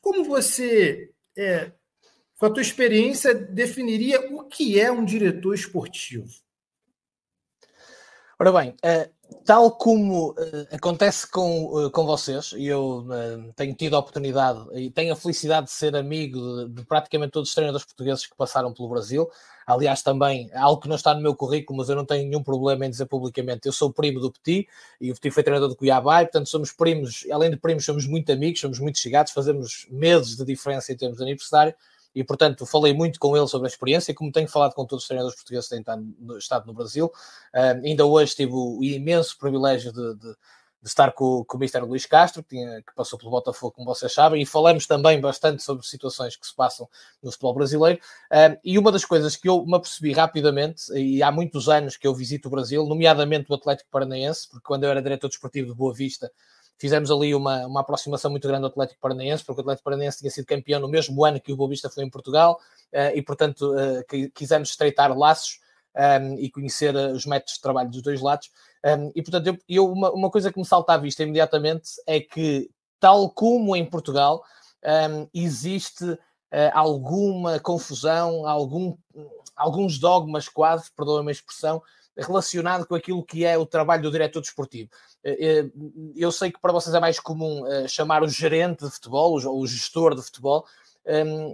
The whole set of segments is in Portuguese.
como você, com a tua experiência, definiria o que é um diretor esportivo? Ora bem, tal como acontece com vocês, e eu tenho tido a oportunidade e tenho a felicidade de ser amigo de praticamente todos os treinadores portugueses que passaram pelo Brasil. Aliás, também, algo que não está no meu currículo, mas eu não tenho nenhum problema em dizer publicamente, eu sou primo do Petit, e o Petit foi treinador do Cuiabá, e portanto somos primos, além de primos, somos muito amigos, somos muito chegados, fazemos meses de diferença em termos de aniversário, e, portanto, falei muito com ele sobre a experiência, como tenho falado com todos os treinadores portugueses que têm estado no Brasil. Ainda hoje tive o imenso privilégio de estar com o Mr. Luís Castro, que passou pelo Botafogo, como vocês sabem, e falamos também bastante sobre situações que se passam no futebol brasileiro. E uma das coisas que eu me apercebi rapidamente, e há muitos anos que eu visito o Brasil, nomeadamente o Atlético Paranaense, porque quando eu era diretor desportivo de Boa Vista, fizemos ali uma aproximação muito grande ao Atlético Paranaense, porque o Atlético Paranaense tinha sido campeão no mesmo ano que o Boa Vista foi em Portugal, e, portanto, quisemos estreitar laços e conhecer os métodos de trabalho dos dois lados. E, portanto, uma coisa que me salta à vista imediatamente é que, tal como em Portugal, existe alguma confusão, alguns dogmas quase, perdoem-me a expressão, relacionado com aquilo que é o trabalho do diretor desportivo. Eu sei que para vocês é mais comum chamar o gerente de futebol ou o gestor de futebol,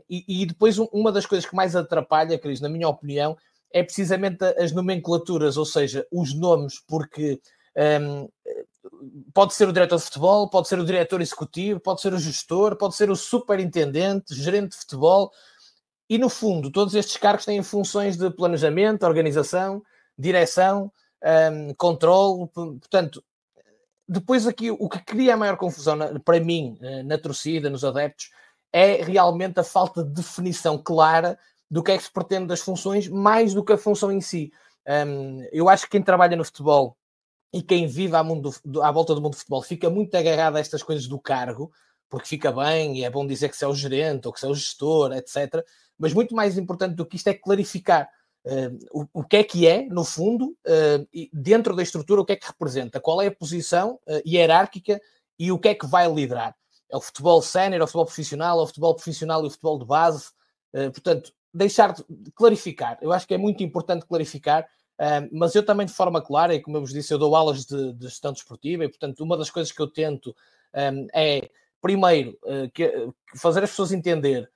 e depois uma das coisas que mais atrapalha, Cris, na minha opinião, é precisamente as nomenclaturas, ou seja, os nomes, porque pode ser o diretor de futebol, pode ser o diretor executivo, pode ser o gestor, pode ser o superintendente, gerente de futebol, e no fundo todos estes cargos têm funções de planejamento, organização, direção, controle. Portanto, depois aqui o que cria a maior confusão para mim, na torcida, nos adeptos, é realmente a falta de definição clara do que é que se pretende das funções, mais do que a função em si. Eu acho que quem trabalha no futebol e quem vive à volta do mundo do futebol fica muito agarrado a estas coisas do cargo, porque fica bem e é bom dizer que se é o gerente ou que se é o gestor, etc. Mas muito mais importante do que isto é clarificar o que é, no fundo, e dentro da estrutura, o que é que representa, qual é a posição hierárquica e o que é que vai liderar. É o futebol sénior, é o futebol profissional, é o futebol profissional e o futebol de base. Portanto, deixar de clarificar. Eu acho que é muito importante clarificar, mas eu também de forma clara, e como eu vos disse, eu dou aulas de gestão desportiva, e portanto uma das coisas que eu tento é, primeiro, fazer as pessoas entender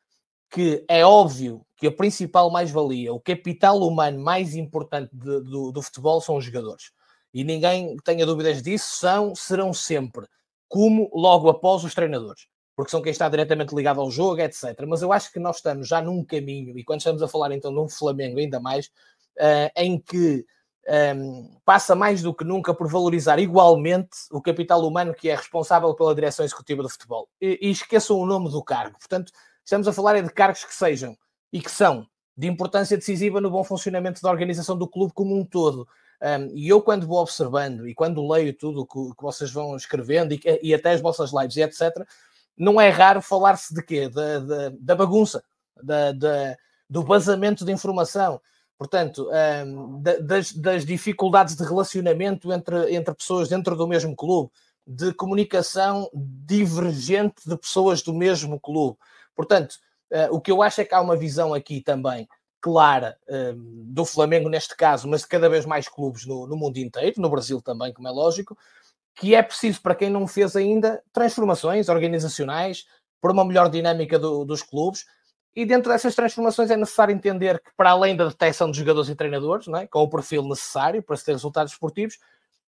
que é óbvio que a principal mais-valia, o capital humano mais importante do futebol são os jogadores. E ninguém tenha dúvidas disso, serão sempre, como logo após os treinadores, porque são quem está diretamente ligado ao jogo, etc. Mas eu acho que nós estamos já num caminho, e quando estamos a falar então de um Flamengo ainda mais, em que passa mais do que nunca por valorizar igualmente o capital humano que é responsável pela direção executiva do futebol. E esqueçam o nome do cargo. Portanto, estamos a falar de cargos que sejam e que são de importância decisiva no bom funcionamento da organização do clube como um todo. E eu, quando vou observando e quando leio tudo o que vocês vão escrevendo e até as vossas lives e etc., não é raro falar-se de quê? Da bagunça, do vazamento de informação. Portanto, das dificuldades de relacionamento entre pessoas dentro do mesmo clube, de comunicação divergente de pessoas do mesmo clube. Portanto, o que eu acho é que há uma visão aqui também clara do Flamengo neste caso, mas de cada vez mais clubes no mundo inteiro, no Brasil também, como é lógico, que é preciso, para quem não fez ainda, transformações organizacionais para uma melhor dinâmica dos clubes. E dentro dessas transformações é necessário entender que, para além da detecção de jogadores e treinadores, não é, com o perfil necessário para se ter resultados esportivos,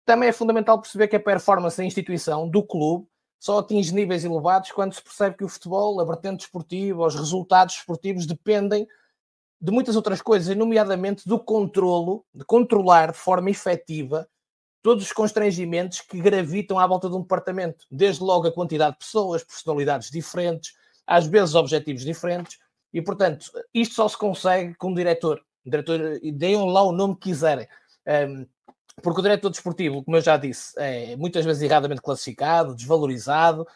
também é fundamental perceber que a performance da instituição, do clube, só atinge níveis elevados quando se percebe que o futebol, a vertente desportiva, os resultados esportivos dependem de muitas outras coisas, nomeadamente do controlo, de controlar de forma efetiva todos os constrangimentos que gravitam à volta de um departamento. Desde logo a quantidade de pessoas, personalidades diferentes, às vezes objetivos diferentes, e, portanto, isto só se consegue com um diretor. Deem lá o nome que quiserem. Porque o diretor desportivo, como eu já disse, é muitas vezes erradamente classificado, desvalorizado,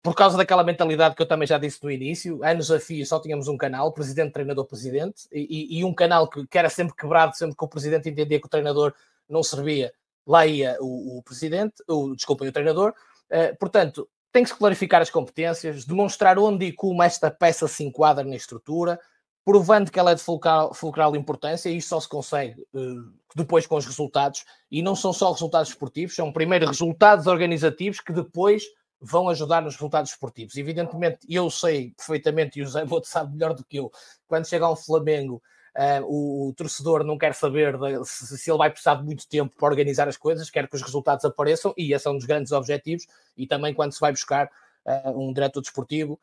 por causa daquela mentalidade que eu também já disse no início. Anos a fio só tínhamos um canal, presidente, treinador, presidente, e um canal que era sempre quebrado, sempre que o presidente entendia que o treinador não servia, lá ia o presidente, o treinador. Portanto, tem que se clarificar as competências, demonstrar onde e como esta peça se enquadra na estrutura, provando que ela é de fulcral importância, e isto só se consegue depois com os resultados, e não são só resultados esportivos, são primeiro resultados organizativos que depois vão ajudar nos resultados esportivos. Evidentemente, eu sei perfeitamente, e o José Boto sabe melhor do que eu, quando chega ao Flamengo, o torcedor não quer saber se ele vai precisar de muito tempo para organizar as coisas, quer que os resultados apareçam, e esse é um dos grandes objetivos, e também quando se vai buscar um diretor desportivo,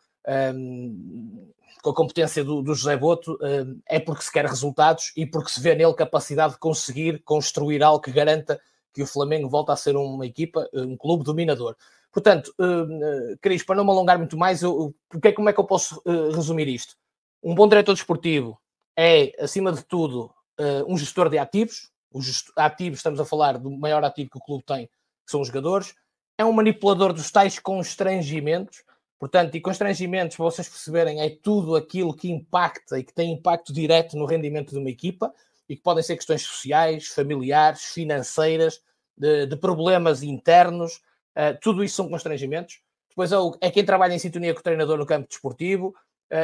com a competência do José Boto, é porque se quer resultados e porque se vê nele capacidade de conseguir construir algo que garanta que o Flamengo volta a ser uma equipa, um clube dominador. Portanto, Cris, para não me alongar muito mais, como é que eu posso resumir isto? Um bom diretor desportivo é, acima de tudo, um gestor de ativos. Os ativos, estamos a falar do maior ativo que o clube tem, que são os jogadores. É um manipulador dos tais constrangimentos. Portanto, e constrangimentos, para vocês perceberem, é tudo aquilo que impacta e que tem impacto direto no rendimento de uma equipa, e que podem ser questões sociais, familiares, financeiras, de problemas internos, tudo isso são constrangimentos. Depois é quem trabalha em sintonia com o treinador no campo desportivo,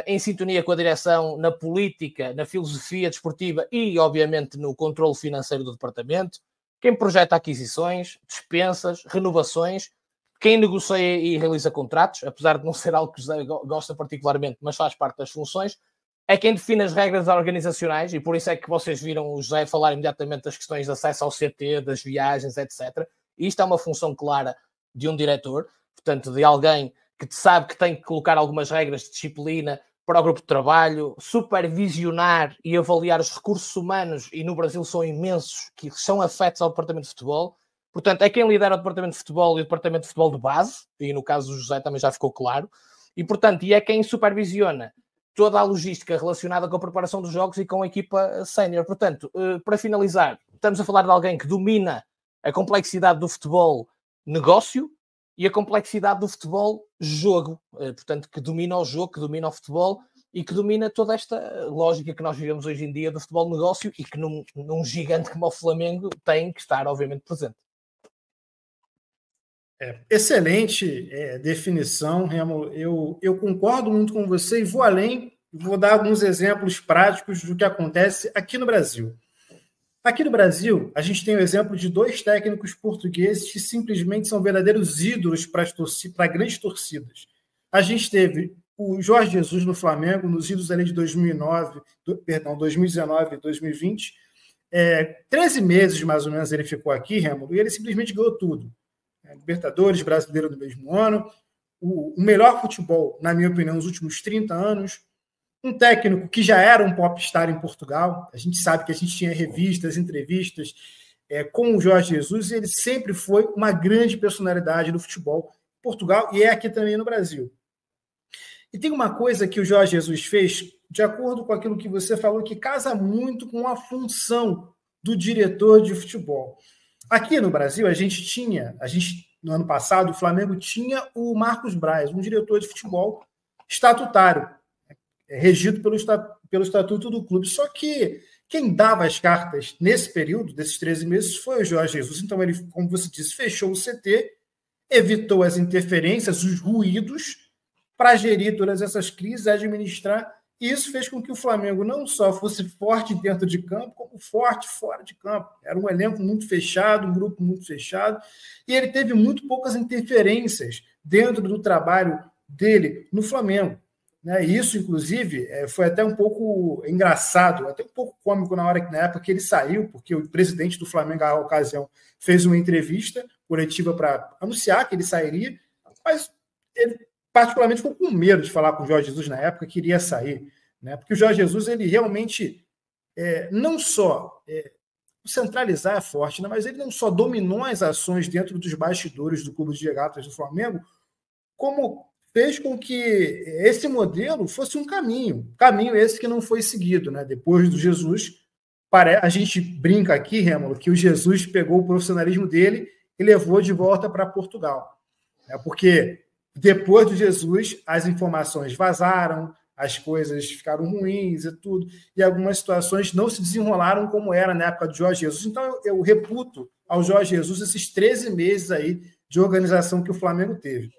em sintonia com a direção na política, na filosofia desportiva e, obviamente, no controle financeiro do departamento, quem projeta aquisições, dispensas, renovações, quem negocia e realiza contratos, apesar de não ser algo que o José gosta particularmente, mas faz parte das funções, é quem define as regras organizacionais, e por isso é que vocês viram o José falar imediatamente das questões de acesso ao CT, das viagens, etc. E isto é uma função clara de um diretor, portanto, de alguém que sabe que tem que colocar algumas regras de disciplina para o grupo de trabalho, supervisionar e avaliar os recursos humanos, e no Brasil são imensos, que são afetos ao departamento de futebol. Portanto, é quem lidera o departamento de futebol e o departamento de futebol de base, e no caso do José também já ficou claro, e portanto, é quem supervisiona toda a logística relacionada com a preparação dos jogos e com a equipa sénior. Portanto, para finalizar, estamos a falar de alguém que domina a complexidade do futebol negócio e a complexidade do futebol jogo, portanto, que domina o jogo, que domina o futebol e que domina toda esta lógica que nós vivemos hoje em dia do futebol negócio, e que num gigante como o Flamengo tem que estar, obviamente, presente. Excelente definição, Remo. Eu concordo muito com você e vou além, vou dar alguns exemplos práticos do que acontece aqui no Brasil. Aqui no Brasil, a gente tem o exemplo de 2 técnicos portugueses que simplesmente são verdadeiros ídolos para grandes torcidas. A gente teve o Jorge Jesus no Flamengo, nos idos ali de 2019 e 2020. 13 meses, mais ou menos, ele ficou aqui, Remo, e ele simplesmente ganhou tudo. Libertadores, Brasileiro no mesmo ano, o melhor futebol, na minha opinião, nos últimos 30 anos, um técnico que já era um popstar em Portugal. A gente sabe que a gente tinha revistas, entrevistas com o Jorge Jesus, e ele sempre foi uma grande personalidade do futebol em Portugal, e é aqui também no Brasil. E tem uma coisa que o Jorge Jesus fez, de acordo com aquilo que você falou, que casa muito com a função do diretor de futebol. Aqui no Brasil, no ano passado, o Flamengo tinha o Marcos Braz, um diretor de futebol estatutário, regido pelo estatuto do clube. Só que quem dava as cartas nesse período, desses 13 meses, foi o Jorge Jesus. Então, ele, como você disse, fechou o CT, evitou as interferências, os ruídos, para gerir todas essas crises, administrar. E isso fez com que o Flamengo não só fosse forte dentro de campo, como forte fora de campo. Era um elenco muito fechado, um grupo muito fechado, e ele teve muito poucas interferências dentro do trabalho dele no Flamengo. E isso, inclusive, foi até um pouco engraçado, até um pouco cômico na época que ele saiu, porque o presidente do Flamengo, à ocasião, fez uma entrevista coletiva para anunciar que ele sairia, mas ele particularmente ficou com medo de falar com o Jorge Jesus na época, que iria sair, porque o Jorge Jesus, ele realmente não só centralizar é forte, mas ele não só dominou as ações dentro dos bastidores do Clube de Regatas do Flamengo, como fez com que esse modelo fosse um caminho esse que não foi seguido. Depois do Jesus, a gente brinca aqui, Rêmulo, que o Jesus pegou o profissionalismo dele e levou de volta para Portugal, porque depois do Jesus, as informações vazaram, as coisas ficaram ruins e tudo, e algumas situações não se desenrolaram como era na época do Jorge Jesus. Então, eu reputo ao Jorge Jesus esses 13 meses aí de organização que o Flamengo teve.